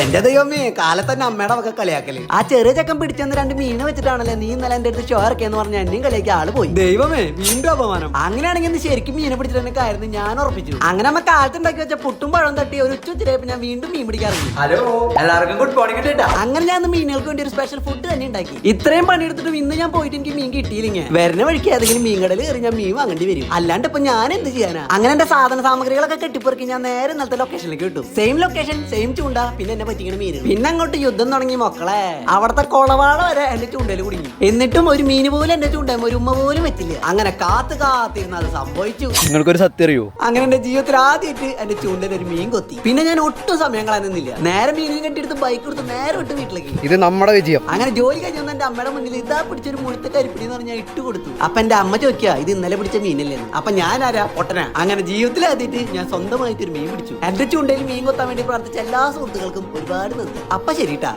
എന്റെ ദൈവമേ കാലത്തന്നെ അമ്മയുടെ ഒക്കെ കളിയാക്കല്. ആ ചെറിയ ചെക്കൻ പിടിച്ചെന്ന് 2 മീനെ വെച്ചിട്ടാണല്ലേ നീ ഇന്നലെ എന്റെ അടുത്ത് ഷോ ഇറക്കിയെന്ന് പറഞ്ഞ എന്നെയും കളിയാക്കി ആള് പോയി. ദൈവമേ വീണ്ടും അപമാനം. അങ്ങനെയാണെങ്കിൽ ഇന്ന് ശരിക്കും മീനെ പിടിച്ചിട്ട് ഞാൻ ഉറപ്പിച്ചു. അങ്ങനെ നമ്മ കാലത്ത് ഉണ്ടാക്കി വെച്ച പുട്ടും പഴം തട്ടി ഒരു ഉച്ചയായപ്പോ ഞാൻ വീണ്ടും മീൻ പിടിക്കാറുണ്ട്. ഹലോ എല്ലാവർക്കും ഗുഡ് മോർണിംഗ് കേട്ടാ. അങ്ങനെ ഞാൻ മീനുകൾക്ക് വേണ്ടി ഒരു സ്പെഷ്യൽ ഫുഡ് തന്നെ ഉണ്ടാക്കി. ഇത്രയും പണിയെടുത്തിട്ടും ഇന്ന് ഞാൻ പോയിട്ട് എനിക്ക് മീൻ കിട്ടിയില്ലെങ്കിൽ വരുന്ന വഴിക്ക് ഏതെങ്കിലും മീൻ കടയിൽ കയറി ഞാൻ മീൻ വാങ്ങേണ്ടി വരും. അല്ലാണ്ട് ഇപ്പൊ ഞാൻ എന്ത് ചെയ്യാനാ? അങ്ങനെ എന്റെ സാധന സാമഗ്രികളൊക്കെ കെട്ടിപ്പറക്കി ഞാൻ നേരെ ഇന്നത്തെ ലൊക്കേഷനിലേക്ക് കിട്ടും. സെയിം ലൊക്കേഷൻ സെയിം ചൂണ്ട പിന്നെ എന്നെ പറ്റിക്കണ മീൻ. പിന്നെ അങ്ങോട്ട് യുദ്ധം തുടങ്ങി മക്കളെ. അവിടത്തെ കൊളവാള വരെ എന്റെ ചൂണ്ടയിൽ കുടുങ്ങി. എന്നിട്ടും ഒരു മീൻ പോലും എന്റെ ചൂണ്ട ഒരു ഉമ്മ പോലും വെച്ചില്ല. അങ്ങനെ കാത്തിരുന്ന് അത് സംഭവിച്ചു. നിങ്ങൾക്കൊരു സത്യം അറിയോ? അങ്ങനെ എന്റെ ജീവിതത്തിൽ ആദ്യമായിട്ട് എന്റെ ചൂണ്ടയിൽ ഒരു മീൻ കൊത്തി. പിന്നെ ഞാൻ ഒട്ടും സമയം കളയുന്നില്ല. നേരെ മീനിനെ കെട്ടിയെടുത്ത് ബൈക്ക് എടുത്ത് നേരെ വിട്ട് വീട്ടിലേക്ക്. ഇത് നമ്മുടെ വിജയം. അങ്ങനെ ജോലി കഴിഞ്ഞ എന്റെ അമ്മയുടെ മുന്നിൽ ഇതാ പിടിച്ചൊരു മുഴുത്ത കരിപ്പിടി എന്ന് പറഞ്ഞാൽ ഇട്ട് കൊടുത്തു. അപ്പൊ എന്റെ അമ്മ ചോദിക്കുക ഇത് ഇന്നലെ പിടിച്ച മീനല്ലേ? അപ്പൊ ഞാൻ ആരാ പൊട്ടനാ? അങ്ങനെ ജീവിതത്തിൽ ആദ്യമായിട്ട് ഞാൻ സ്വന്തമായിട്ട് ഒരു മീൻ പിടിച്ചു. എന്റെ ചൂണ്ടയിൽ മീൻ കൊത്താൻ വേണ്ടി പ്രാർത്ഥിച്ച എല്ലാ സുഹൃത്തുക്കൾക്കും ഒരുപാട് നന്ദി. അപ്പൊ ശരിട്ടാ.